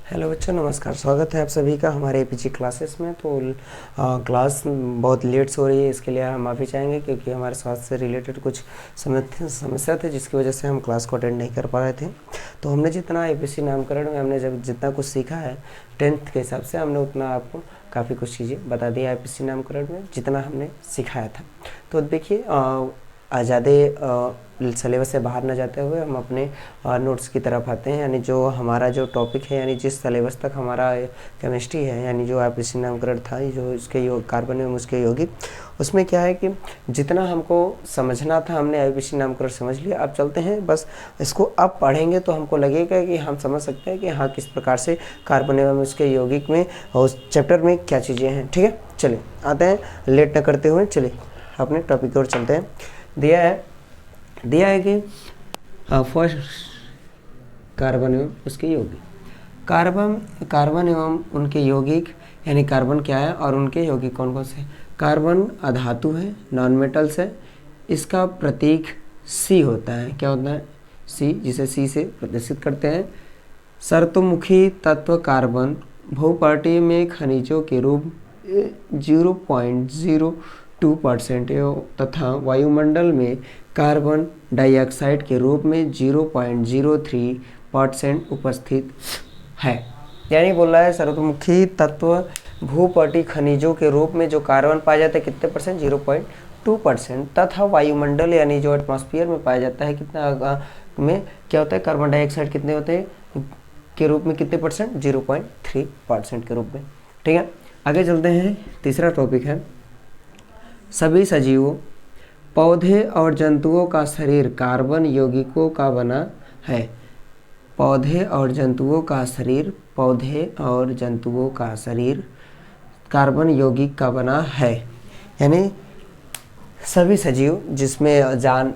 Hello बच्चों, नमस्कार। स्वागत है आप सभी का हमारे एपीजी क्लासेस में। तो क्लास बहुत लेट से हो रही है, इसके लिए हम माफ़ी चाहेंगे क्योंकि हमारे स्वास्थ्य से रिलेटेड कुछ समस्या थे जिसकी वजह से हम क्लास को अटेंड नहीं कर पा रहे थे। तो हमने जितना एपीसी नामकरण में हमने जब जितना कुछ सीखा है 10th के हिसाब से, हमने उतना आपको काफ़ी कुछ चीज़ें बता दी एपीसी नामकरण में जितना हमने सिखाया था। तो देखिए, ज़्यादा सिलेबस से बाहर न जाते हुए हम अपने नोट्स की तरफ आते हैं। यानी जो हमारा जो टॉपिक है, यानी जिस सिलेबस तक हमारा केमिस्ट्री है, यानी जो एपीसी नामकरण था, जो इसके कार्बन एवं उसके यौगिक, उसमें क्या है कि जितना हमको समझना था हमने एपीसी नामकरण समझ लिया। अब चलते हैं, बस इसको अब पढ़ेंगे तो हमको लगेगा कि हम समझ सकते हैं कि हाँ, किस प्रकार से कार्बन एवं उसके यौगिक में उस चैप्टर में क्या चीज़ें हैं। ठीक है, चलिए आते हैं, लेट न करते हुए चलिए अपने टॉपिक की ओर चलते हैं। दिया है कि फर्स्ट कार्बन एवं उसके यौगिक। कार्बन एवं उनके यौगिक, यानी कार्बन क्या है और उनके यौगिक कौन कौन से हैं। कार्बन अधातु है, नॉन मेटल्स है। इसका प्रतीक सी होता है। क्या होता है? सी, जिसे सी से प्रदर्शित करते हैं। सर्तोमुखी तत्व कार्बन भूपर्टी में खनिजों के रूप 0.02% तथा वायुमंडल में कार्बन डाइऑक्साइड के रूप में 0.03% उपस्थित है। यानी बोल रहा है सर्वतोमुखी तत्व भूपर्टी खनिजों के रूप में जो कार्बन पाया जाता है कितने परसेंट? 0.2%। तथा वायुमंडल यानी जो एटमॉस्फेयर में पाया जाता है कितना में क्या होता है? कार्बन डाइऑक्साइड कितने होते हैं के रूप में? कितने परसेंट? 0.3% के रूप में। ठीक है, आगे चलते हैं। तीसरा टॉपिक है सभी सजीवों, पौधे और जंतुओं का शरीर कार्बन यौगिकों का बना है। पौधे और जंतुओं का शरीर कार्बन यौगिक का बना है। यानी सभी सजीव जिसमें जान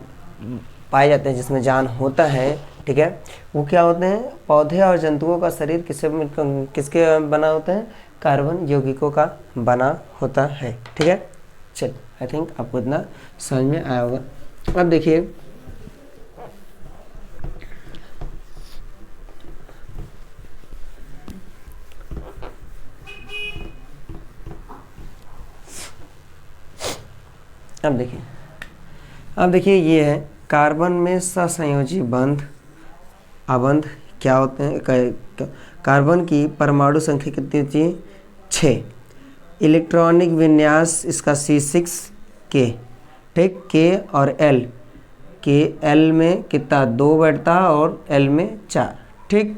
पाए जाते हैं, जिसमें जान होता है, ठीक है, वो क्या होते हैं? पौधे और जंतुओं का शरीर किसके बना होता है? कार्बन यौगिकों का बना होता है। ठीक है, चल, आई थिंक आपको इतना समझ में आया होगा। अब देखिए, अब देखिए ये है कार्बन में सहसंयोजी अबंध क्या होते हैं? कार्बन की परमाणु संख्या कितनी होती है? 6। इलेक्ट्रॉनिक विन्यास इसका C6K, ठीक, K और L के L में कितना? 2 बैठता है और L में 4, ठीक,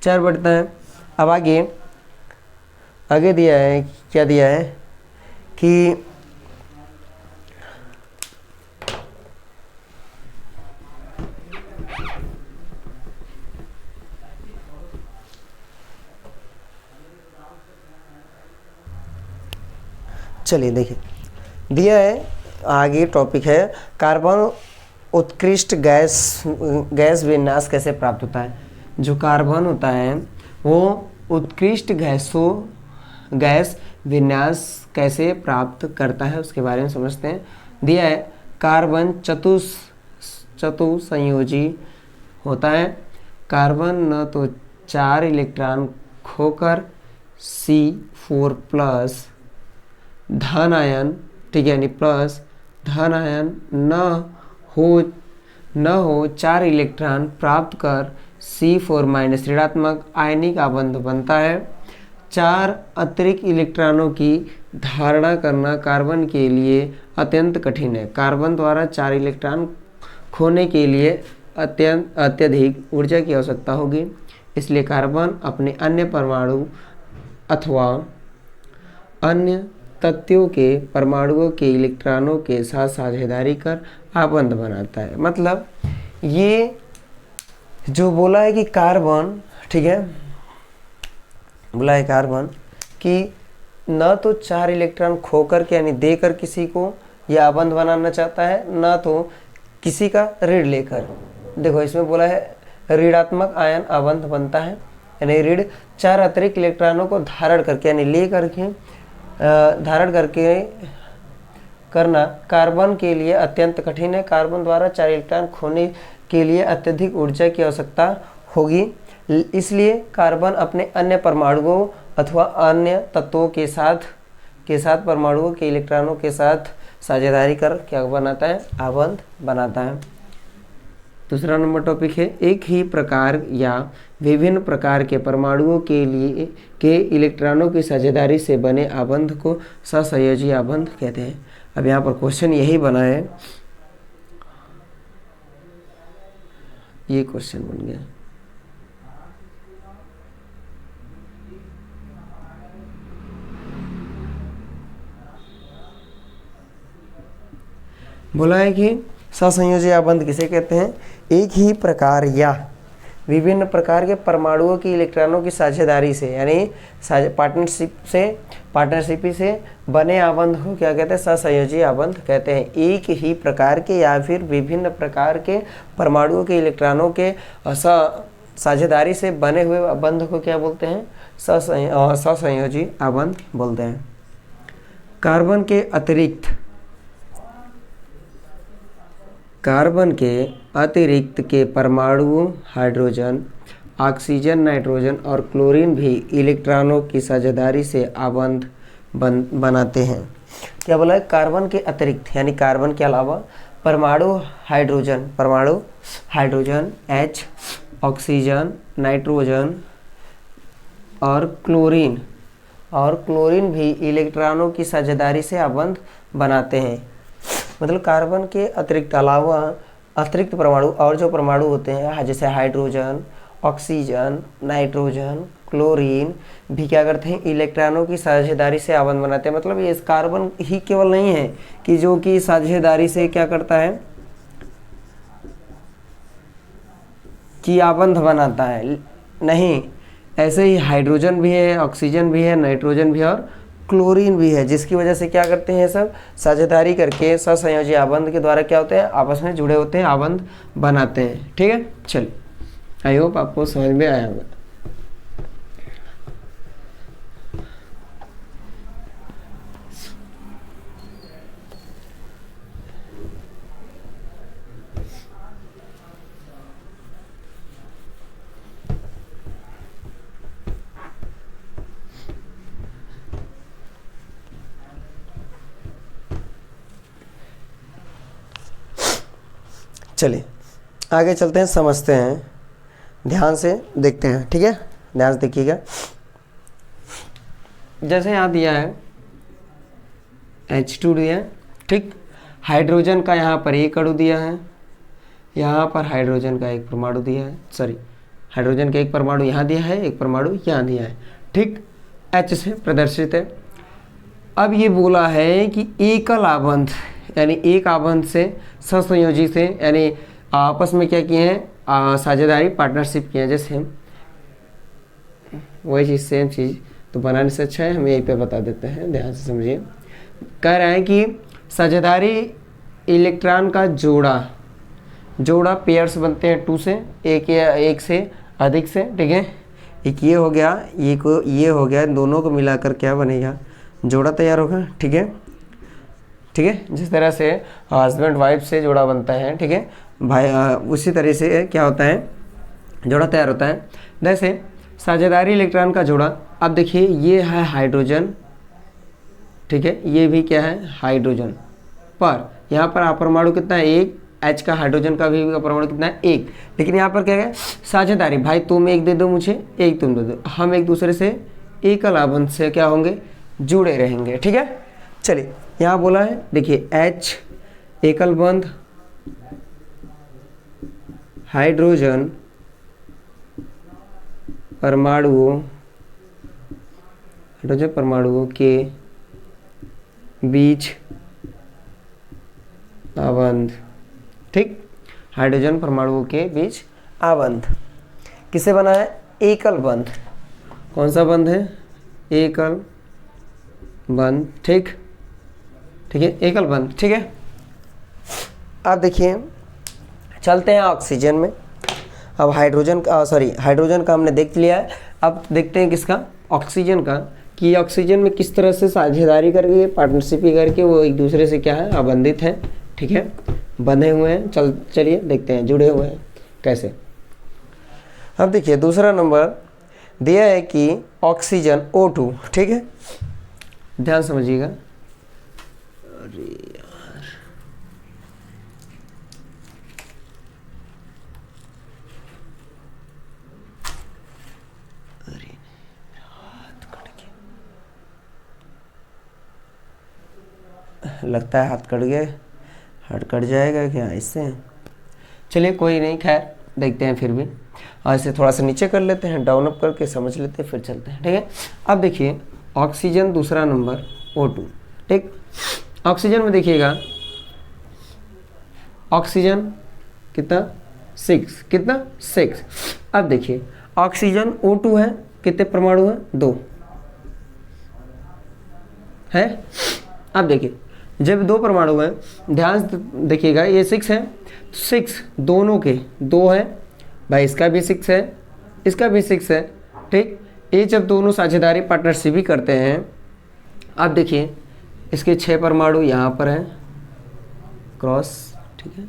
4 बैठता है। अब आगे दिया है, क्या दिया है कि चलिए देखिए, दिया है आगे टॉपिक है कार्बन उत्कृष्ट गैस विन्यास कैसे प्राप्त होता है। जो कार्बन होता है वो उत्कृष्ट गैस विन्यास कैसे प्राप्त करता है उसके बारे में समझते हैं। दिया है कार्बन चतुसंयोजी होता है। कार्बन न तो 4 इलेक्ट्रॉन खोकर C4+ धन आयन, ठीक है, यानी प्लस धन आयन न हो 4 इलेक्ट्रॉन प्राप्त कर C4- ऋणात्मक आयनिक आबंध बनता है। 4 अतिरिक्त इलेक्ट्रॉनों की धारणा करना कार्बन के लिए अत्यंत कठिन है। कार्बन द्वारा 4 इलेक्ट्रॉन खोने के लिए अत्यधिक ऊर्जा की आवश्यकता होगी। इसलिए कार्बन अपने अन्य परमाणु अथवा अन्य तत्वों के परमाणुओं के इलेक्ट्रॉनों के साथ साझेदारी कर आबंध बनाता है। मतलब ये जो बोला है कि कार्बन, ठीक है, बोला है कार्बन कि न तो 4 इलेक्ट्रॉन खोकर के यानी देकर किसी को यह आबंध बनाना चाहता है, न तो किसी का ऋण लेकर। देखो इसमें बोला है ऋणात्मक आयन आबंध बनता है, यानी ऋण 4 अतिरिक्त इलेक्ट्रॉनों को धारण करके यानी ले करके धारण करके करना कार्बन के लिए अत्यंत कठिन है। कार्बन द्वारा 4 इलेक्ट्रॉन खोने के लिए अत्यधिक ऊर्जा की आवश्यकता होगी। इसलिए कार्बन अपने अन्य परमाणुओं अथवा अन्य तत्वों के साथ परमाणुओं के इलेक्ट्रॉनों के साथ साझेदारी कर क्या बनाता है, आबंध बनाता है। दूसरा नंबर टॉपिक है, एक ही प्रकार या विभिन्न प्रकार के परमाणुओं के इलेक्ट्रॉनों की साझेदारी से बने आबंध को सहसंयोजी आबंध कहते हैं। अब यहाँ पर क्वेश्चन यही बना है, ये क्वेश्चन बन गया। बोला है कि सहसंयोजी आबंध किसे कहते हैं, एक ही प्रकार या विभिन्न प्रकार के परमाणुओं की इलेक्ट्रॉनों की साझेदारी से यानी पार्टनरशिप से बने आबंध को क्या कहते हैं, सहसंयोजी आबंध कहते हैं। एक ही प्रकार के या फिर विभिन्न प्रकार के परमाणुओं के इलेक्ट्रॉनों के साझेदारी से बने हुए आबंध को क्या बोलते हैं, सहसंयोजी आबंध बोलते हैं। कार्बन के अतिरिक्त के परमाणुओं हाइड्रोजन, ऑक्सीजन, नाइट्रोजन और क्लोरीन भी इलेक्ट्रॉनों की साझेदारी से आबंध बनाते हैं। क्या बोला है, कार्बन के अतिरिक्त यानी कार्बन के अलावा परमाणु हाइड्रोजन H, ऑक्सीजन, नाइट्रोजन और क्लोरीन भी इलेक्ट्रॉनों की साझेदारी से आबंध बनाते हैं। मतलब कार्बन के अतिरिक्त परमाणु और जो परमाणु होते हैं जैसे हाइड्रोजन, ऑक्सीजन, नाइट्रोजन, क्लोरीन भी क्या करते हैं, इलेक्ट्रॉनों की साझेदारी से आबंध बनाते हैं। मतलब ये कार्बन ही केवल नहीं है कि जो कि साझेदारी से क्या करता है कि आबंध बनाता है, नहीं, ऐसे ही हाइड्रोजन भी है, ऑक्सीजन भी है, नाइट्रोजन भी है और क्लोरीन भी है, जिसकी वजह से क्या करते हैं, सब साझेदारी करके सहसंयोजी आबंध के द्वारा क्या होते हैं, आपस में जुड़े होते हैं, आबंध बनाते हैं। ठीक है, चलिए, आई होप आपको समझ में आया होगा। चलिए आगे चलते हैं, समझते हैं, ध्यान से देखते हैं। ठीक है, ध्यान से देखिएगा। जैसे यहाँ दिया है H2 दिया है, ठीक, हाइड्रोजन का यहाँ पर एक अणु दिया है, यहाँ पर हाइड्रोजन का एक परमाणु दिया है, सॉरी हाइड्रोजन का एक परमाणु यहाँ दिया है, एक परमाणु यहाँ दिया है, ठीक, H से प्रदर्शित है। अब ये बोला है कि एकल आबंध यानी एक आबंध से सहसंयोजी से यानी आपस में क्या किए हैं, साझेदारी पार्टनरशिप किए हैं। जैसे वही चीज़ सेम चीज़ तो बनाने से अच्छा है हम यहीं पे बता देते हैं, ध्यान से समझिए। कह रहे हैं कि साझेदारी इलेक्ट्रॉन का जोड़ा पेयर्स बनते हैं 2 से, एक से अधिक से, ठीक है। एक ये हो गया, ये हो गया, दोनों को मिलाकर क्या बनेगा, जोड़ा तैयार होगा, ठीक है, ठीक है। जिस तरह से हस्बैंड वाइफ से जोड़ा बनता है, ठीक है भाई, उसी तरह से क्या होता है, जोड़ा तैयार होता है। जैसे साझेदारी इलेक्ट्रॉन का जोड़ा, अब देखिए ये है हाइड्रोजन, ठीक है, ये भी क्या है हाइड्रोजन, पर यहाँ पर परमाणु कितना है, एक, H का हाइड्रोजन का भी परमाणु कितना है, एक। लेकिन यहाँ पर क्या है, साझेदारी, भाई तुम एक दे दो मुझे, एक तुम दे दो, हम एक दूसरे से एकल आबंध से क्या होंगे, जुड़े रहेंगे, ठीक है। चलिए यहाँ बोला है, देखिए H एकल बंध, हाइड्रोजन परमाणुओं के बीच आबंध, ठीक, हाइड्रोजन परमाणुओं के बीच आबंध किसे बना है, एकल बंध। कौन सा बंध है, एकल बंध, ठीक, ठीक है, एकल बंध, ठीक है। अब देखिए चलते हैं ऑक्सीजन में। अब हाइड्रोजन का हमने देख लिया है, अब देखते हैं किसका, ऑक्सीजन का, कि ऑक्सीजन में किस तरह से साझेदारी करके पार्टनरशिप करके वो एक दूसरे से क्या है, आबंधित है, ठीक है, बंधे हुए हैं। चलिए देखते हैं जुड़े हुए हैं कैसे। अब देखिए दूसरा नंबर दिया है कि ऑक्सीजन O2, ठीक है, ध्यान समझिएगा। अरे यार, अरे हाथ कट गया, लगता है हाथ कट गया। हाथ कट जाएगा क्या इससे? चलिए कोई नहीं, खैर देखते हैं फिर भी। और इसे थोड़ा सा नीचे कर लेते हैं, डाउन अप करके समझ लेते हैं, फिर चलते हैं, ठीक है। अब देखिए ऑक्सीजन दूसरा नंबर O2, ठीक। ऑक्सीजन में देखिएगा, ऑक्सीजन कितना 6, कितना 6। अब देखिए ऑक्सीजन O2 है, कितने परमाणु है 2 है। अब देखिए जब 2 परमाणु हैं, ध्यान से देखिएगा, ये 6 है, 6 दोनों के 2 है भाई, इसका भी 6 है, इसका भी 6 है, ठीक। ये जब दोनों साझेदारी पार्टनरशिप भी करते हैं, अब देखिए इसके 6 परमाणु यहाँ पर हैं क्रॉस, ठीक है।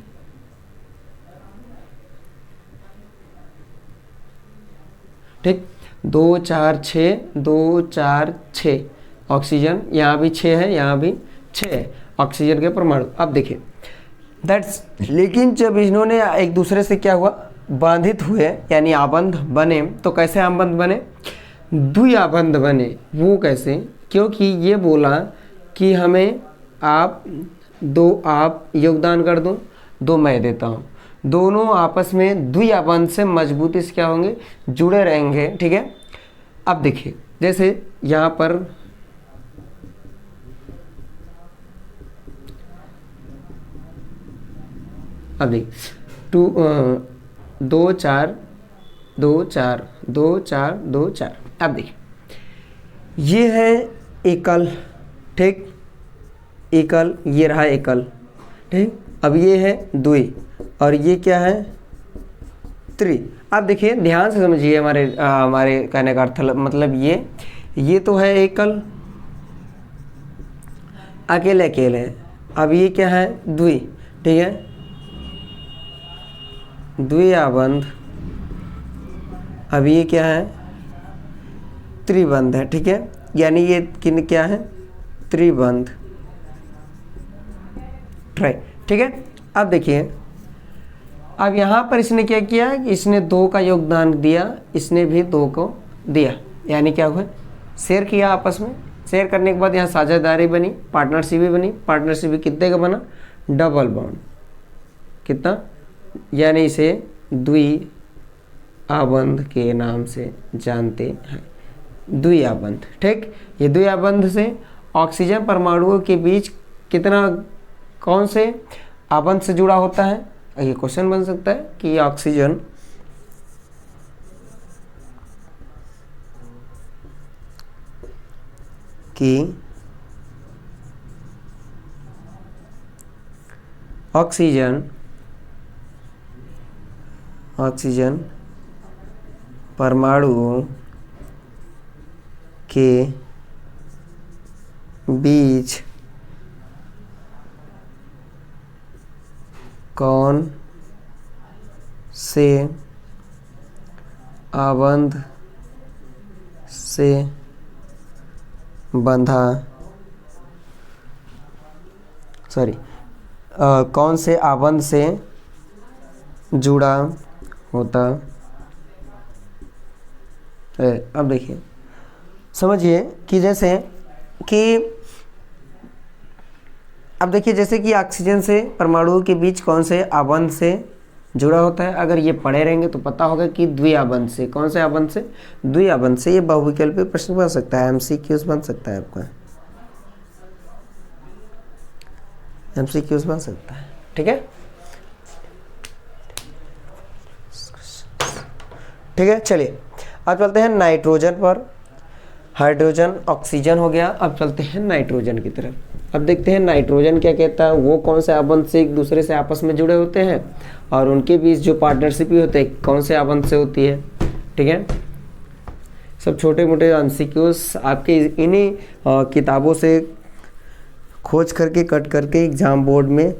ठीक, 2 4 6, 2 4 6 ऑक्सीजन, यहाँ भी 6 है, यहाँ भी 6 है ऑक्सीजन के परमाणु। अब देखिए दैट्स, लेकिन जब इन्होंने एक दूसरे से क्या हुआ, बांधित हुए, यानी आबंध बने, तो कैसे आबंध बने, द्विआबंध बने। वो कैसे? क्योंकि ये बोला कि हमें आप 2 आप योगदान कर दो, 2 मैं देता हूँ, दोनों आपस में द्विआबंध से मजबूती से क्या होंगे, जुड़े रहेंगे, ठीक है। अब देखिए जैसे यहाँ पर अब देखिए 2 4 2 4 2 4 2 4। अब देखिए ये है एकल, ठीक, एकल, ये रहा एकल, ठीक। अब ये है द्वि और ये क्या है, त्रि। अब देखिए ध्यान से समझिए, हमारे कहने का अर्थ मतलब ये तो है एकल, अकेले अकेले। अब ये क्या है, द्वि, ठीक है, द्विआबंध। अब ये क्या है, त्रिबंध है, ठीक है, यानी ये किन क्या है, त्रिबंध, ट्राई, ठीक है। अब देखिए अब यहाँ पर इसने क्या किया, इसने 2 का योगदान दिया, इसने भी 2 को दिया, यानी क्या हुआ, शेयर किया आपस में। शेयर करने के बाद यहाँ साझेदारी बनी, पार्टनरशिप भी बनी। पार्टनरशिप भी कितने का बना, डबल बॉन्ड, कितना, यानी इसे द्विआबंध के नाम से जानते हैं, द्विआबंध, ठीक। ये द्विआबंध से ऑक्सीजन परमाणुओं के बीच कितना, कौन से आबंध से जुड़ा होता है। ये क्वेश्चन बन सकता है कि ऑक्सीजन की ऑक्सीजन परमाणुओं के बीच कौन से आबंध से बंधा, कौन से आबंध से जुड़ा होता है। अब देखिए समझिए कि जैसे कि अब देखिए जैसे कि ऑक्सीजन से परमाणुओं के बीच कौन से आबंध से जुड़ा होता है। अगर ये पढ़े रहेंगे तो पता होगा कि द्विआबंध से, कौन से आबंध से, द्विआबंध से। ये बहुविकल्पीय प्रश्न बन सकता है, एमसीक्यूज बन सकता है, आपका एमसीक्यूज बन सकता है, ठीक है, ठीक है। चलिए अब चलते हैं नाइट्रोजन पर। हाइड्रोजन ऑक्सीजन हो गया, अब चलते हैं नाइट्रोजन की तरफ। अब देखते हैं नाइट्रोजन क्या कहता है, वो कौन से आबंध से एक दूसरे से आपस में जुड़े होते हैं और उनके बीच जो पार्टनरशिप भी होते हैं कौन से आबंध से होती है, ठीक है। सब छोटे मोटे एमसीक्यूज आपके इन्हीं किताबों से खोज करके कट करके एग्जाम बोर्ड में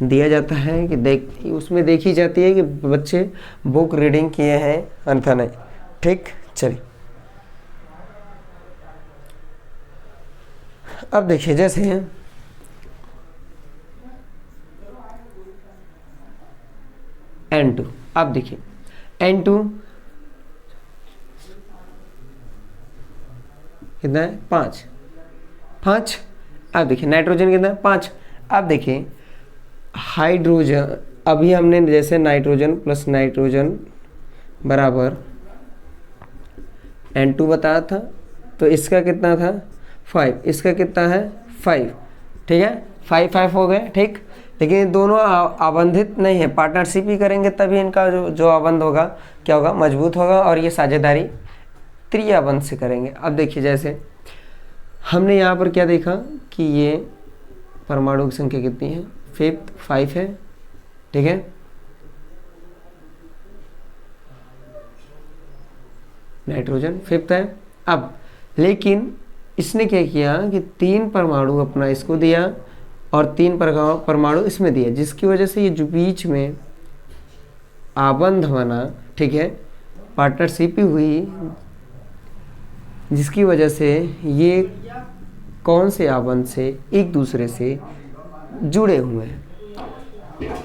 दिया जाता है कि उसमें देखी जाती है कि बच्चे बुक रीडिंग किए हैं अन्यथा नहीं। ठीक, चलिए अब देखिए जैसे N2, अब देखिए N2 कितना है 5। अब देखिए नाइट्रोजन कितना है 5। अब देखिए हाइड्रोजन, अभी हमने जैसे नाइट्रोजन प्लस नाइट्रोजन बराबर N2 बताया था, तो इसका कितना था 5, इसका कितना है 5। ठीक है, 5 हो गए। ठीक, लेकिन ये दोनों आबंधित नहीं है, पार्टनरशिप ही करेंगे तभी इनका जो आबंध होगा क्या होगा, मजबूत होगा, और ये साझेदारी त्रिआबंध से करेंगे। अब देखिए जैसे हमने यहाँ पर क्या देखा कि ये परमाणु की संख्या कितनी है, 5 है। ठीक है, नाइट्रोजन 5 है। अब लेकिन इसने क्या किया कि 3 परमाणु अपना इसको दिया और 3 परमाणु इसमें दिया, जिसकी वजह से ये जो बीच में आबंध बना, ठीक है, पार्टनरशिप हुई, जिसकी वजह से ये कौन से आबंध से एक दूसरे से जुड़े हुए हैं,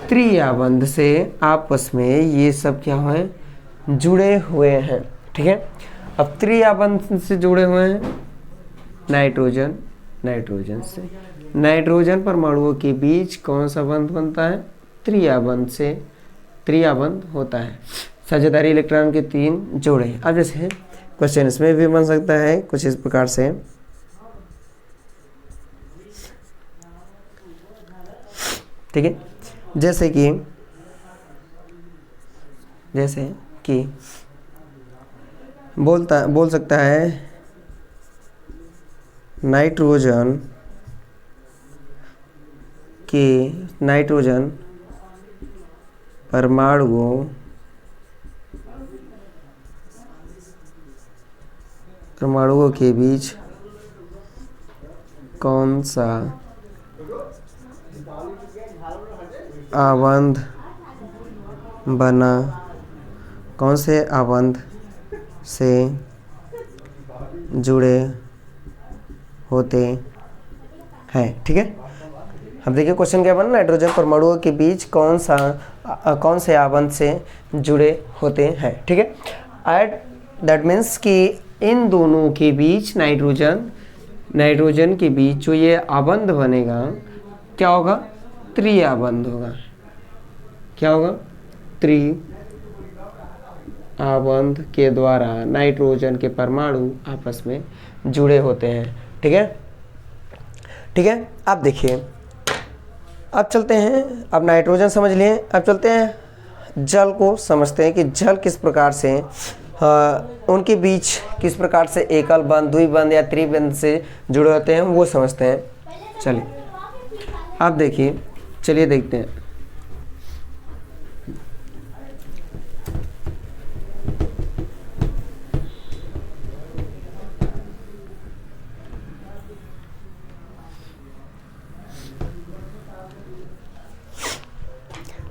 त्रिआबंध से आपस में ये सब क्या हुए, जुड़े हुए हैं। ठीक है, अब त्रिआबंध से जुड़े हुए हैं नाइट्रोजन से, नाइट्रोजन परमाणुओं के बीच कौन सा बंध बनता है, त्रिआबंध से त्रिआबंध होता है। साझेदारी इलेक्ट्रॉन के 3 जोड़े। अब जैसे क्वेश्चन इसमें भी बन सकता है कुछ इस प्रकार से, ठीक है, जैसे कि बोल सकता है नाइट्रोजन परमाणुओं के बीच कौन सा आबंध बना, कौन से आबंध से जुड़े होते हैं। ठीक है, अब देखिए क्वेश्चन क्या बना, नाइट्रोजन परमाणुओं के बीच कौन से आबंध से जुड़े होते हैं। ठीक है, दैट मीन्स कि इन दोनों के बीच नाइट्रोजन के बीच जो ये आबंध बनेगा क्या होगा, त्रिआबंध होगा। क्या होगा, त्रिआबंध के द्वारा नाइट्रोजन के परमाणु आपस में जुड़े होते हैं। ठीक है, अब देखिए, अब चलते हैं, अब नाइट्रोजन समझ लिए, अब चलते हैं जल को समझते हैं कि जल किस प्रकार से उनके बीच किस प्रकार से एकल बंध, द्विबंध या त्रिबंध से जुड़े होते हैं, वो समझते हैं। चलिए आप देखिए, चलिए देखते हैं।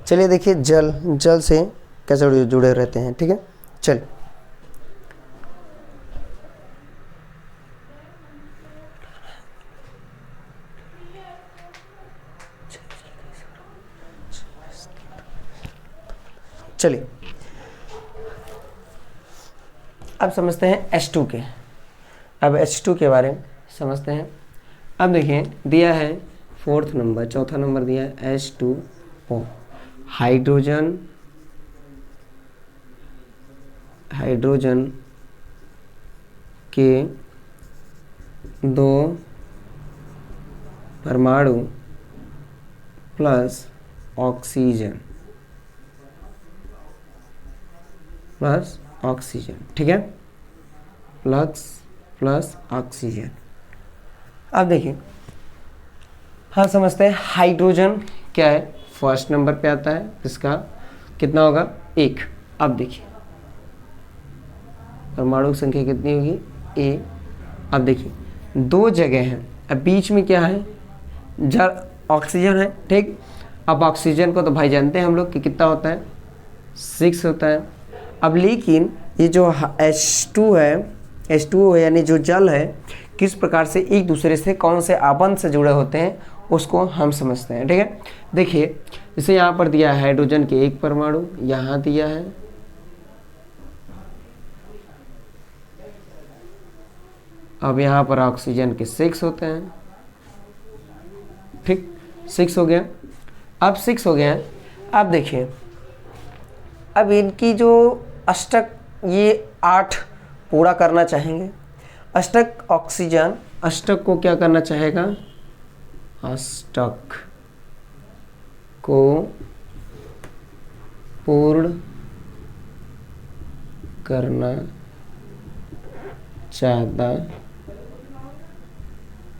चलिए देखिए जल से कैसे जुड़े रहते हैं। ठीक है, चलिए अब समझते हैं H2 के। अब H2 के बारे में समझते हैं। अब देखिए दिया है 4th नंबर, चौथा नंबर दिया है H2O। हाइड्रोजन के 2 परमाणु प्लस ऑक्सीजन, ठीक है, प्लस ऑक्सीजन। अब देखिए, हाँ समझते हैं हाइड्रोजन क्या है, फर्स्ट नंबर पे आता है, इसका कितना होगा 1। अब देखिए परमाणु संख्या कितनी होगी A। अब देखिए 2 जगह हैं, अब बीच में क्या है, जल ऑक्सीजन है, ठीक। अब ऑक्सीजन को तो भाई जानते हैं हम लोग कि कितना होता है, 6 होता है। अब लेकिन ये जो H2 है, H2O है यानी जो जल है, किस प्रकार से एक दूसरे से कौन से आबंध से जुड़े होते हैं उसको हम समझते हैं। ठीक है, देखिए जैसे यहाँ पर दिया है हाइड्रोजन के 1 परमाणु, यहाँ दिया है, अब यहाँ पर ऑक्सीजन के 6 होते हैं। ठीक, 6 हो गया। अब 6 हो गया, अब देखिए अब इनकी जो अष्टक, ये 8 पूरा करना चाहेंगे। अष्टक ऑक्सीजन अष्टक को क्या करना चाहेगा, अष्टक को पूर्ण करना चाहता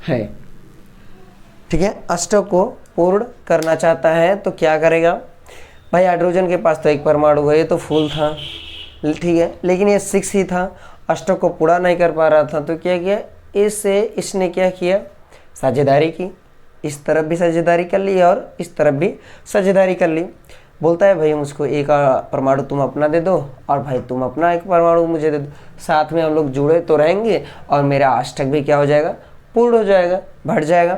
है। ठीक है, अष्टक को पूर्ण करना चाहता है तो क्या करेगा भाई, हाइड्रोजन के पास तो 1 परमाणु है, ये तो फुल था, ठीक है, लेकिन ये 6 ही था, अष्टक को पूरा नहीं कर पा रहा था, तो क्या किया, इसने क्या किया, साझेदारी की, इस तरफ भी साझेदारी कर ली और इस तरफ भी साझेदारी कर ली। बोलता है भाई मुझको 1 परमाणु तुम अपना दे दो और भाई तुम अपना 1 परमाणु मुझे दे दो, साथ में हम लोग जुड़े तो रहेंगे और मेरा अष्टक भी क्या हो जाएगा, पूर्ण हो जाएगा, बढ़ जाएगा।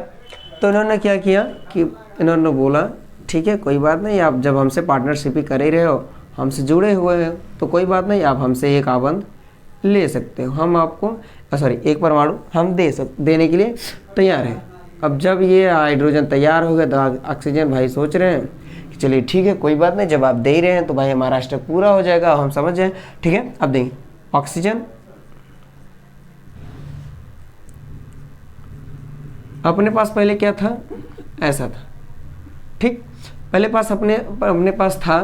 तो इन्होंने क्या किया कि इन्होंने बोला ठीक है कोई बात नहीं, आप जब हमसे पार्टनरशिप ही कर ही रहे हो, हमसे जुड़े हुए हो, तो कोई बात नहीं, आप हमसे 1 आबंध ले सकते हो, हम आपको 1 परमाणु हम देने के लिए तैयार हैं। अब जब ये हाइड्रोजन तैयार हो गया तो ऑक्सीजन भाई सोच रहे हैं कि चलिए ठीक है कोई बात नहीं, जब आप दे ही रहे हैं तो भाई हमारा अष्टक पूरा हो जाएगा, हम समझ जाए। ठीक है, अब देखिए ऑक्सीजन अपने पास पहले क्या था, ऐसा था, ठीक, पहले पास अपने पास था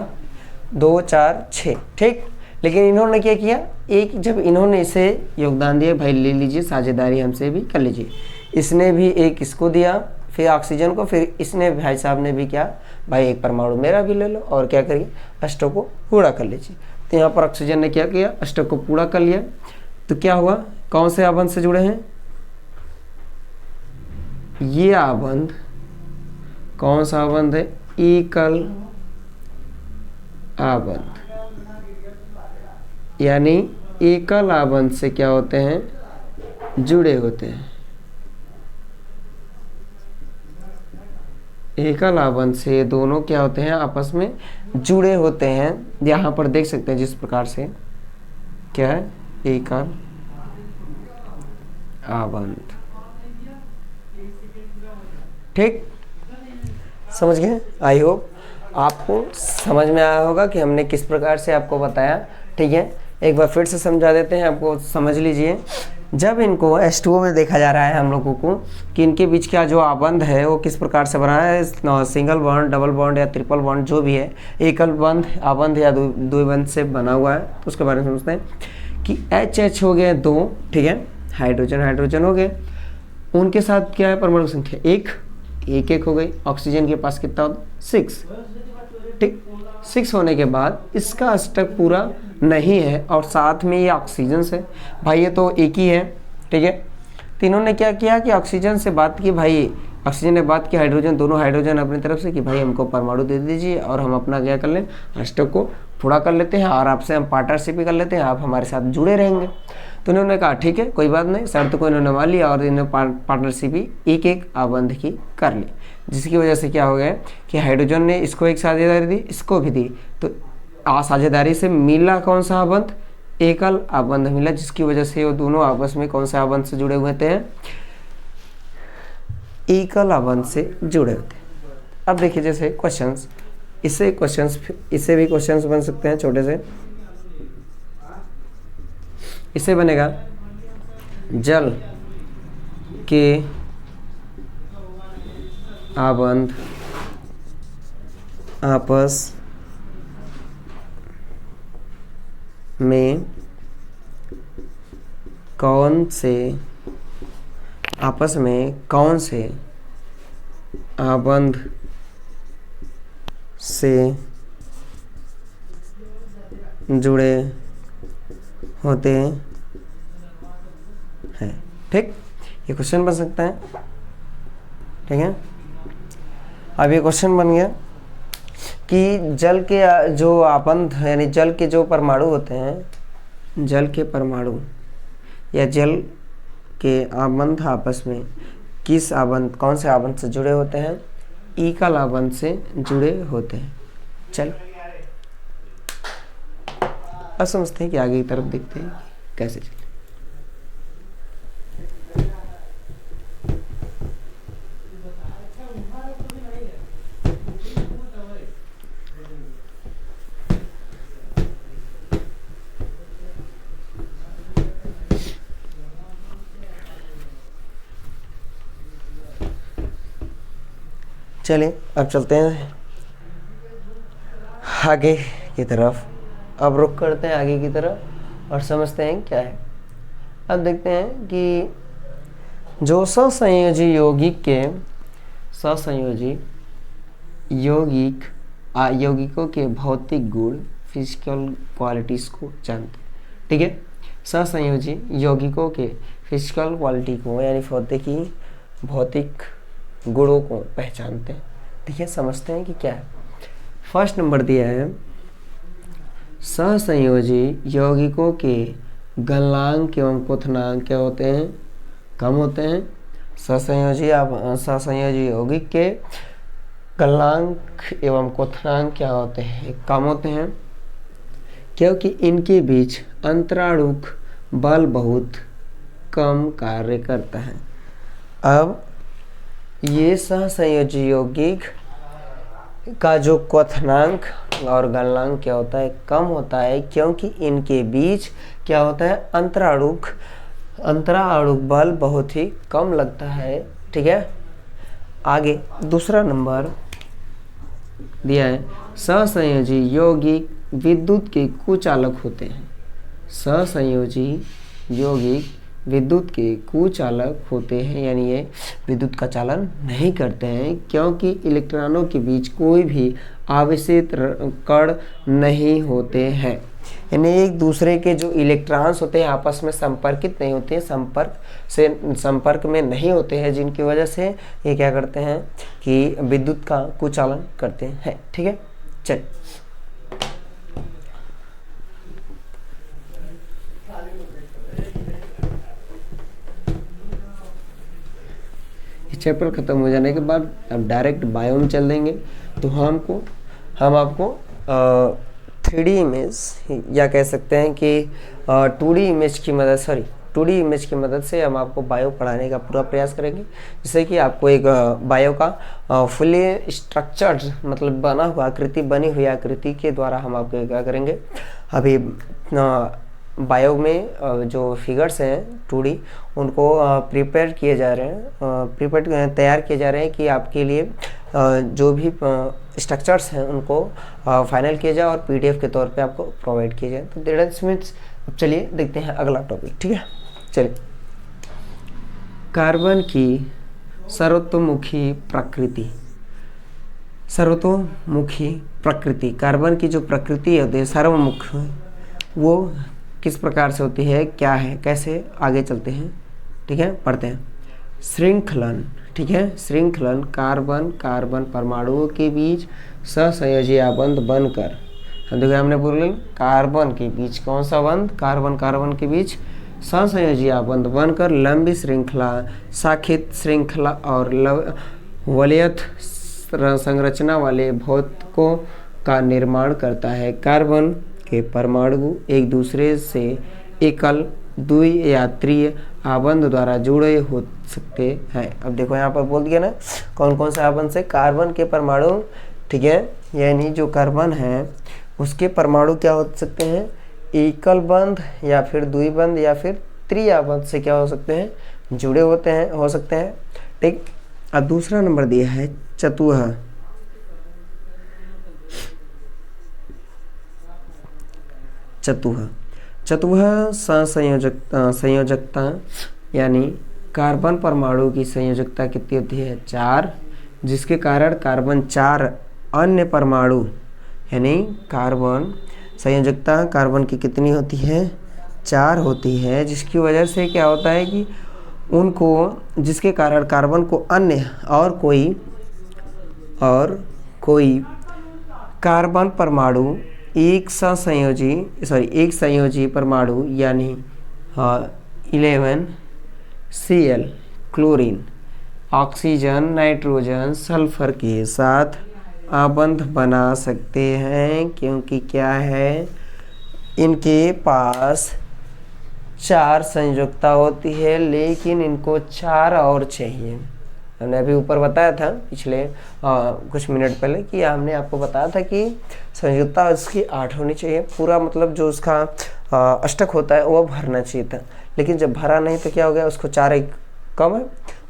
2 4 6, ठीक, लेकिन इन्होंने क्या किया, एक जब इन्होंने इसे योगदान दिया भाई ले लीजिए, साझेदारी हमसे भी कर लीजिए, इसने भी 1 इसको दिया, फिर ऑक्सीजन को, फिर इसने भाई साहब ने भी क्या भाई 1 परमाणु मेरा भी ले लो और क्या करिए अष्टक को पूरा कर लीजिए। तो यहाँ पर ऑक्सीजन ने क्या किया, अष्टक को पूरा कर लिया। तो क्या हुआ, कौन से आबंध से जुड़े हैं, ये आबंध कौन सा आबंध है, एकल आबंध, यानी एकल आबंध से क्या होते हैं, जुड़े होते हैं। एकल आबंध से दोनों क्या होते हैं, आपस में जुड़े होते हैं। यहाँ पर देख सकते हैं जिस प्रकार से क्या है, एकल आबंध, ठीक, समझ गए। आई होप आपको समझ में आया होगा कि हमने किस प्रकार से आपको बताया। ठीक है, एक बार फिर से समझा देते हैं, आपको समझ लीजिए। जब इनको H2O में देखा जा रहा है हम लोगों को कि इनके बीच का जो आबंध है वो किस प्रकार से बना है, सिंगल बॉन्ड, डबल बॉन्ड या ट्रिपल बॉन्ड जो भी है, एकल बंध आबंध या द्विबंध से बना हुआ है, तो उसके बारे में समझते हैं कि H हो गए 2, ठीक है, हाइड्रोजन हाइड्रोजन हो गए, उनके साथ क्या है परमाणु संख्या 1 हो गई। ऑक्सीजन के पास कितना होता, 6, ठीक, 6 होने के बाद इसका अष्टक पूरा नहीं है और साथ में ये ऑक्सीजन से, भाई ये तो एक ही है, ठीक है। तो इन्होंने क्या किया कि ऑक्सीजन से बात की, भाई ऑक्सीजन ने बात की हाइड्रोजन, दोनों हाइड्रोजन अपनी तरफ से कि भाई हमको परमाणु दे दीजिए और हम अपना क्या कर लें, अष्टक को पूरा कर लेते हैं और आपसे हम पार्टनरशिप भी कर लेते हैं, आप हमारे साथ जुड़े रहेंगे। तो इन्होंने कहा ठीक है कोई बात नहीं, शर्त को इन्होंने मान लिया और इन्होंने पार्टनरशिप भी 1 आबंध की कर ली, जिसकी वजह से क्या हो गया कि हाइड्रोजन ने इसको 1 साझेदारी दी, इसको भी दी, तो साझेदारी से मिला कौन सा आबंध, एकल आबंध मिला, जिसकी वजह से वो दोनों आपस में कौन सा आबंध से जुड़े हुए थे, एकल आबंध से जुड़े होते हैं। अब देखिए जैसे क्वेश्चंस, इससे भी क्वेश्चंस बन सकते हैं छोटे से। इससे बनेगा जल के आबंध आपस में कौन से आबंध से जुड़े होते हैं, ठीक, ये क्वेश्चन बन सकता है, ठीक है। अब ये क्वेश्चन बन गया कि जल के जो आबंध यानी जल के जो परमाणु होते हैं, जल के परमाणु या जल के आबंध आपस में किस आबंध, कौन से आबंध से जुड़े होते हैं? एकल आबंध से जुड़े होते हैं। चल अब समझते हैं कि आगे की तरफ देखते हैं कैसे चले। चलिए अब चलते हैं आगे की तरफ। अब रुक करते हैं आगे की तरफ और समझते हैं क्या है। अब देखते हैं कि जो ससंयोजी यौगिक के ससंयोजी यौगिकों के भौतिक गुण फिजिकल क्वालिटीज़ को जानते हैं। ठीक है, ससंयोजी यौगिकों के फिजिकल क्वालिटी को यानी भौतिक गुणों को पहचानते हैं। ठीक है, समझते हैं कि क्या है। फर्स्ट नंबर दिया है, सहसंयोजी यौगिकों के गलनांक एवं क्वथनांक क्या होते हैं? कम होते हैं। सहसंयोजी यौगिक के गलनांक एवं क्वथनांक क्या होते हैं? कम होते हैं, क्योंकि इनके बीच अंतराणुक बल बहुत कम कार्य करता है। अब ये सहसंयोजी यौगिक का जो क्वथनांक और गलनांक क्या होता है? कम होता है, क्योंकि इनके बीच क्या होता है? अंतराणुक बल बहुत ही कम लगता है। ठीक है, आगे दूसरा नंबर दिया है, सहसंयोजी यौगिक विद्युत के कुचालक होते हैं। सहसंयोजी यौगिक विद्युत के कुचालक होते हैं, यानी ये विद्युत का चालन नहीं करते हैं, क्योंकि इलेक्ट्रॉनों के बीच कोई भी आवेशित कण नहीं होते हैं। यानी एक दूसरे के जो इलेक्ट्रॉन्स होते हैं आपस में संपर्कित नहीं होते हैं, संपर्क में नहीं होते हैं, जिनकी वजह से ये क्या करते हैं कि विद्युत का कुचालन करते हैं। ठीक है, चल चैप्टर खत्म हो जाने के बाद अब डायरेक्ट बायो में चल देंगे। तो हम आपको 3D इमेज या कह सकते हैं कि 2D इमेज की मदद से हम आपको बायो पढ़ाने का पूरा प्रयास करेंगे, जिससे कि आपको एक बायो का फुली स्ट्रक्चर्ड मतलब बनी हुई आकृति के द्वारा हम आपको क्या करेंगे। अभी बायो में जो फिगर्स हैं 2D उनको तैयार किए जा रहे हैं कि आपके लिए जो भी स्ट्रक्चर्स हैं उनको फाइनल किया जाए और PDF के तौर पे आपको प्रोवाइड किया जाए। तो दैट्स मीन्स अब चलिए देखते हैं अगला टॉपिक। ठीक है, चलिए कार्बन की सर्वतोमुखी प्रकृति कार्बन की जो प्रकृति होती है सर्वमुख, वो किस प्रकार से होती है, क्या है, कैसे, आगे चलते हैं। ठीक है, पढ़ते हैं। श्रृंखलन, ठीक है, श्रृंखलन कार्बन परमाणुओं के बीच सहसंयोजी आबंध बनकर, देखो हमने बोले कार्बन के बीच कौन सा बंध, कार्बन के बीच सहसंयोजी आबंध बनकर लंबी श्रृंखला, शाखित श्रृंखला और वलयथ संरचना वाले भौतिकों का निर्माण करता है। कार्बन के परमाणु एक दूसरे से एकल, द्वि या त्रि आबंध द्वारा जुड़े हो सकते हैं। अब देखो यहाँ पर बोल दिया ना कौन कौन से आबंध से, कार्बन के परमाणु, ठीक है, यानी जो कार्बन है उसके परमाणु क्या हो सकते हैं, एकल बंध या फिर द्विबंध या फिर त्रिआबंध से क्या हो सकते हैं, जुड़े हो सकते हैं। ठीक, अब दूसरा नंबर दिया है चतुह संयोजकता, यानी कार्बन परमाणु की संयोजकता कितनी होती है, 4, जिसके कारण कार्बन 4 अन्य परमाणु, यानी कार्बन संयोजकता कार्बन की कितनी होती है, 4 होती है, जिसकी वजह से क्या होता है कि जिसके कारण कार्बन को अन्य और कोई कार्बन परमाणु एक एक संयोजी परमाणु यानी 11Cl chlorine oxygen nitrogen sulphur के साथ आबंध बना सकते हैं, क्योंकि क्या है, इनके पास 4 संयुक्ता होती है, लेकिन इनको 4 और चाहिए। हमने अभी ऊपर बताया था पिछले कुछ मिनट पहले कि हमने आपको बताया था कि संयुक्ता उसकी 8 होनी चाहिए, पूरा मतलब जो उसका अष्टक होता है वो भरना चाहिए था, लेकिन जब भरा नहीं तो क्या हो गया, उसको 4 एक कम है।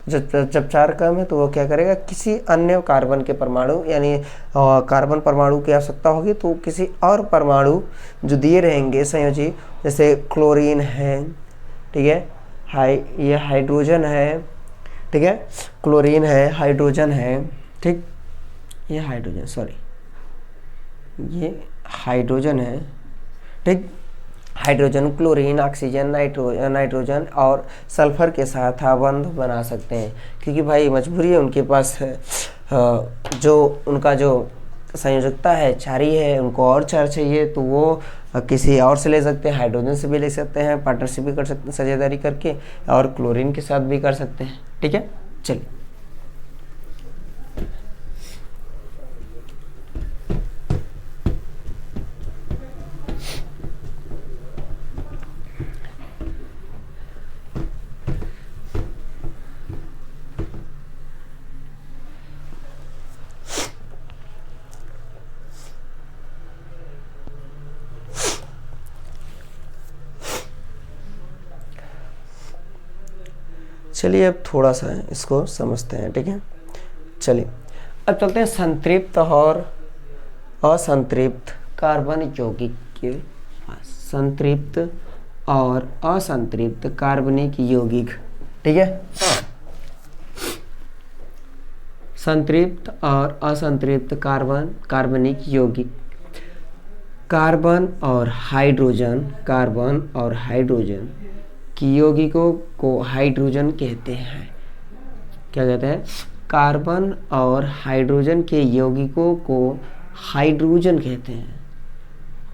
जब 4 कम है तो वो क्या करेगा, किसी अन्य कार्बन के परमाणु यानी कार्बन परमाणु की आवश्यकता होगी तो किसी और परमाणु जो दिए रहेंगे संयोजी, जैसे क्लोरीन है, ठीक है, ये हाइड्रोजन है, ठीक है, क्लोरीन है, हाइड्रोजन है, ठीक, ये हाइड्रोजन ये हाइड्रोजन है, ठीक, हाइड्रोजन क्लोरीन ऑक्सीजन नाइट्रोजन और सल्फर के साथ आबंध बना सकते हैं, क्योंकि भाई मजबूरी है, उनके पास जो उनका जो संयोजकता है 4 ही है, उनको और 4 चाहिए तो वो किसी और से ले सकते हैं, हाइड्रोजन से भी ले सकते हैं, पार्टनरशिप भी कर सकते हैं साझेदारी करके, और क्लोरीन के साथ भी कर सकते हैं, ठीक है। चलिए चलिए अब थोड़ा सा इसको समझते हैं, ठीक है। चलिए अब चलते हैं संतृप्त और असंतृप्त कार्बन यौगिक के पास। संतृप्त और असंतृप्त कार्बनिक यौगिक, ठीक है। संतृप्त और असंतृप्त कार्बनिक यौगिक, कार्बन और हाइड्रोजन की यौगिकों को हाइड्रोजन कहते हैं। क्या कहते हैं, कार्बन और हाइड्रोजन के यौगिकों को हाइड्रोजन कहते हैं।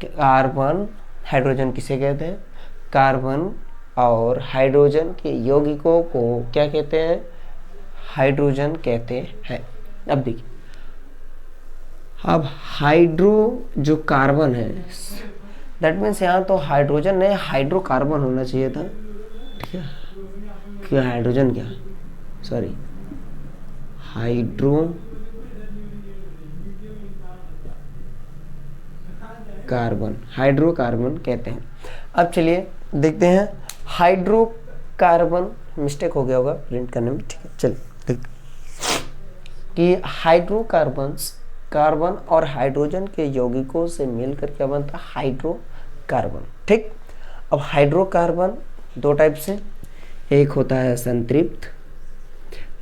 कार्बन हाइड्रोजन किसे कहते हैं, कार्बन और हाइड्रोजन के यौगिकों को क्या कहते हैं, हाइड्रोजन कहते हैं। अब देखिए, अब हाइड्रो जो कार्बन है, दैट मीन्स यहाँ तो हाइड्रोजन नहीं हाइड्रोकार्बन होना चाहिए था, ठीक है, क्या हाइड्रोजन क्या, सॉरी हाइड्रोकार्बन कहते हैं। अब चलिए देखते हैं हाइड्रोकार्बन, मिस्टेक हो गया होगा प्रिंट करने में, ठीक है। चलिए देखते कि हाइड्रोकार्बन्स कार्बन और हाइड्रोजन के यौगिकों से मिलकर क्या बनता है, हाइड्रोकार्बन, ठीक। अब हाइड्रोकार्बन 2 टाइप से, एक होता है संतृप्त,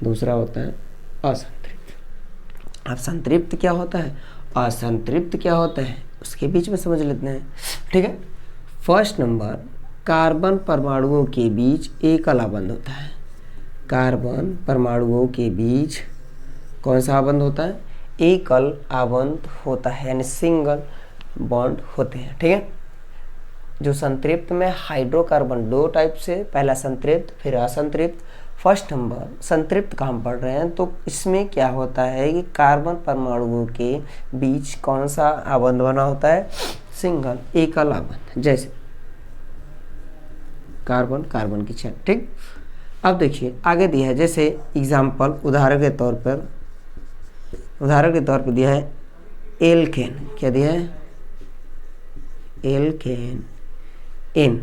दूसरा होता है असंतृप्त। अब संतृप्त क्या होता है, असंतृप्त क्या होता है, उसके बीच में समझ लेते हैं, ठीक है। फर्स्ट नंबर, कार्बन परमाणुओं के बीच एकल आबंध होता है। कार्बन परमाणुओं के बीच कौन सा आबंध होता है, एकल आबंध होता है, यानी सिंगल बॉन्ड होते हैं, ठीक है। जो संतृप्त में हाइड्रोकार्बन 2 टाइप से, पहला संतृप्त फिर असंतृप्त। फर्स्ट नंबर संतृप्त का हम पढ़ रहे हैं, तो इसमें क्या होता है कि कार्बन परमाणुओं के बीच कौन सा आबंध बना होता है, सिंगल एकल आबंध, जैसे कार्बन कार्बन की चेन, ठीक। अब देखिए आगे दिया है, जैसे एग्जाम्पल उदाहरण के तौर पर दिया है एल्केन। क्या दिया है, एल्केन। इन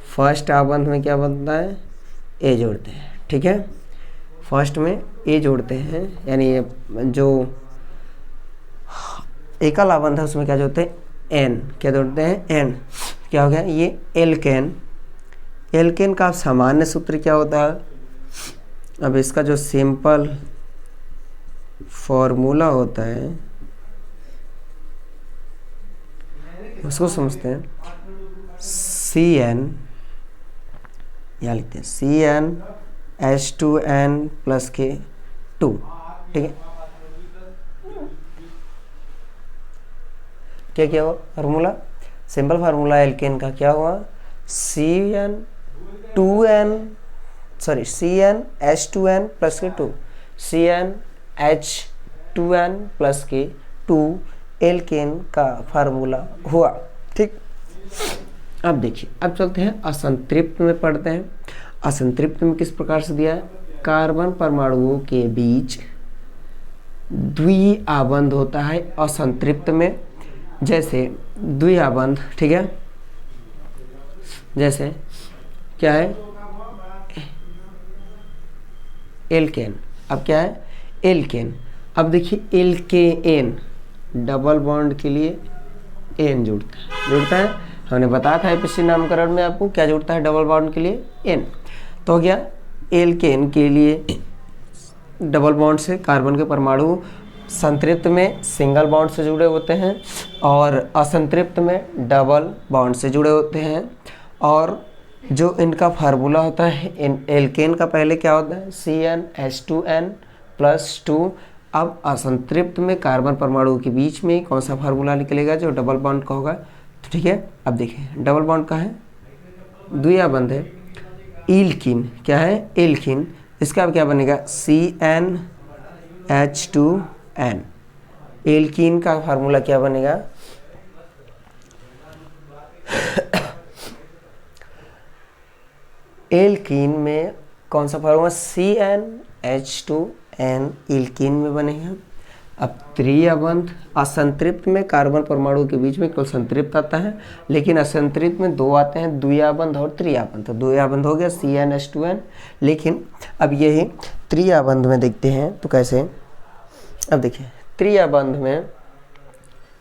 फर्स्ट आबंध में क्या बनता है, ए जोड़ते हैं, ठीक है। फर्स्ट में ए जोड़ते हैं, यानी ये जो एकल आबंध है उसमें क्या जोड़ते हैं, एन। क्या जोड़ते हैं, एन। क्या हो गया, ये एल्केन। एल्केन का सामान्य सूत्र क्या होता है, अब इसका जो सिंपल फॉर्मूला होता है उसको समझते हैं। CN, यहाँ लिखते हैं CnH2n+K2, ठीक है। क्या क्या हुआ फार्मूला, सिंपल फार्मूला एल्केन का क्या हुआ, CnH2n प्लस के 2, CnH2n प्लस के 2 एल्केन का फार्मूला हुआ। ठीक, अब देखिए, अब चलते हैं असंतृप्त में पढ़ते हैं। असंतृप्त में किस प्रकार से दिया है, कार्बन परमाणुओं के बीच द्विआबंध होता है असंतृप्त में। जैसे द्विआबंध, ठीक है, जैसे क्या है एल्केन। अब क्या है एल्केन, अब देखिए एल्केन डबल बॉन्ड के लिए एन जुड़ता है। हमने बताया था एपीसी नामकरण में आपको क्या जुड़ता है डबल बॉन्ड के लिए, एन। तो हो गया एल्केन के लिए डबल बॉन्ड से कार्बन के परमाणु संतृप्त में सिंगल बॉन्ड से जुड़े होते हैं और असंतृप्त में डबल बॉन्ड से जुड़े होते हैं। और जो इनका फार्मूला होता है एल्केन का पहले क्या होता है CnH2n प्लस 2। अब असंतृप्त में कार्बन परमाणु के बीच में कौन सा फार्मूला निकलेगा, जो डबल बॉन्ड का होगा। तो ठीक है, अब देखिए डबल बॉन्ड का है, द्विआबंध है, एल्कीन, क्या है एल्कीन, इसका अब क्या बनेगा CnH2n। एल्कीन का फार्मूला क्या बनेगा, एल्कीन में कौन सा फार्मूला CnH2n एल्कीन में बनेगा। अब त्रिआबंध, असंतृप्त में कार्बन परमाणु के बीच में केवल संतृप्त आता है, लेकिन असंतृप्त में दो आते हैं, द्विआबंध और त्रिआबंध। तो द्विआबंध हो गया CnH2n, लेकिन अब यही त्रिआबंध में देखते हैं तो कैसे। अब देखिए त्रिआबंध में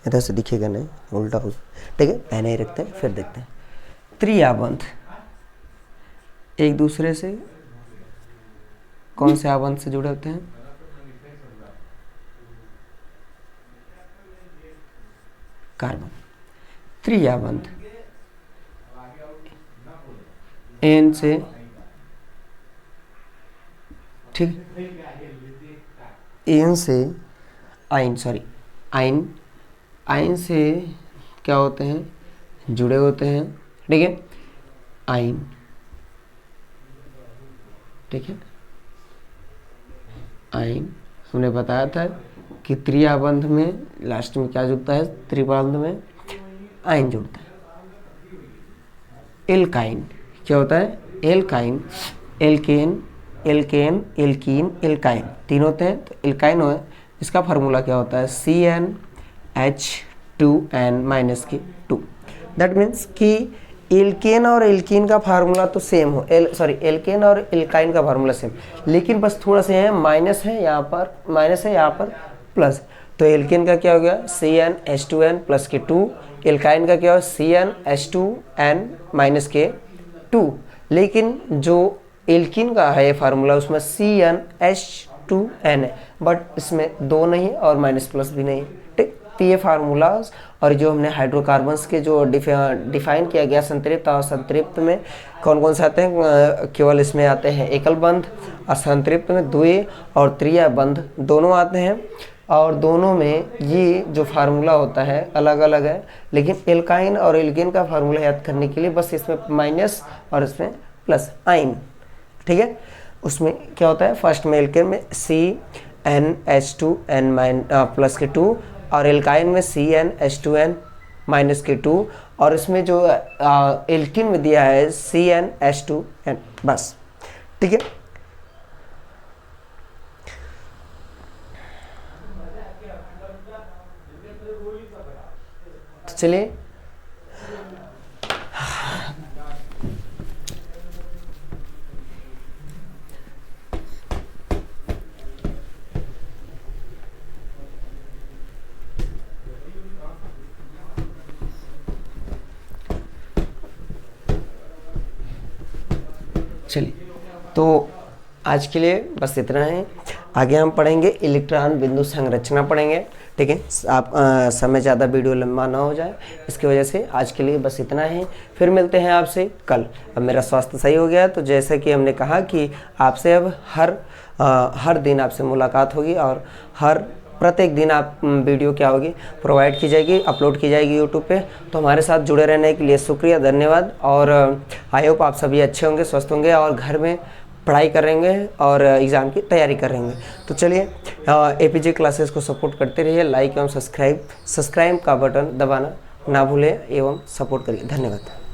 इधर से दिखेगा नहीं, उल्टा हो, ठीक है, पहले ही रखते हैं फिर देखते हैं। त्रिआबंध एक दूसरे से कौन से आबंध से जुड़े होते हैं, कार्बन। त्रिआबंध एन से, ठीक, एन से आइन, सॉरी आइन, आइन से क्या होते हैं, जुड़े होते हैं, ठीक है, आइन, ठीक है, आइन। हमने बताया था कि त्रिआबंध में लास्ट में क्या जुड़ता है, त्रिआबंध में आइन जुड़ता है। एल्काइन क्या होता है, alkyne, alkane, alkane, alkene, alkyne, तीन होते हैं। तो एल्काइन हो, इसका फार्मूला क्या होता है CnH2n माइनस के 2। दैट मीन्स कि एल्केन और एल्कीन का फार्मूला तो सेम हो, एल्केन और एल्काइन का फार्मूला सेम, लेकिन बस थोड़ा सा है माइनस है, यहाँ पर माइनस है, यहाँ पर प्लस। तो एल्केन का क्या हो गया CnH2n प्लस के 2, एल्काइन का क्या हो CnH2n माइनस के 2। लेकिन जो एल्कीन का है फार्मूला उसमें CnH2n है, बट इसमें दो नहीं और माइनस प्लस भी नहीं, ठीक। तो ये फार्मूलाज और जो हमने हाइड्रोकार्बन्स के जो डिफाइन किया गया संतृप्त और असंतृप्त में कौन कौन से आते हैं, केवल इसमें आते हैं एकल बंध, असंतृप्त में द्वि और त्रिआबंध दोनों आते हैं। और दोनों में ये जो फार्मूला होता है अलग अलग है, लेकिन एल्काइन और एल्कीन का फार्मूला याद करने के लिए बस इसमें माइनस और इसमें प्लस आइन, ठीक है। उसमें क्या होता है, फर्स्ट में एल्केन में CnH2n प्लस के 2 और एल्काइन में CnH2n माइनस के 2 और इसमें जो एल्कीन में दिया है CnH2n, बस, ठीक है। तो चलिए तो आज के लिए बस इतना है। आगे हम पढ़ेंगे इलेक्ट्रॉन बिंदु संरचना पढ़ेंगे, ठीक है। आप समय ज़्यादा वीडियो लंबा ना हो जाए इसकी वजह से आज के लिए बस इतना है। फिर मिलते हैं आपसे कल। अब मेरा स्वास्थ्य सही हो गया तो जैसे कि हमने कहा कि आपसे अब हर दिन आपसे मुलाकात होगी और हर प्रत्येक दिन आप वीडियो क्या होगी प्रोवाइड की जाएगी, अपलोड की जाएगी यूट्यूब पे। तो हमारे साथ जुड़े रहने के लिए शुक्रिया, धन्यवाद। और आई होप आप सभी अच्छे होंगे, स्वस्थ होंगे और घर में पढ़ाई करेंगे और एग्ज़ाम की तैयारी करेंगे। तो चलिए एपीजे क्लासेस को सपोर्ट करते रहिए, लाइक एवं सब्सक्राइब का बटन दबाना ना भूलें एवं सपोर्ट करिए। धन्यवाद।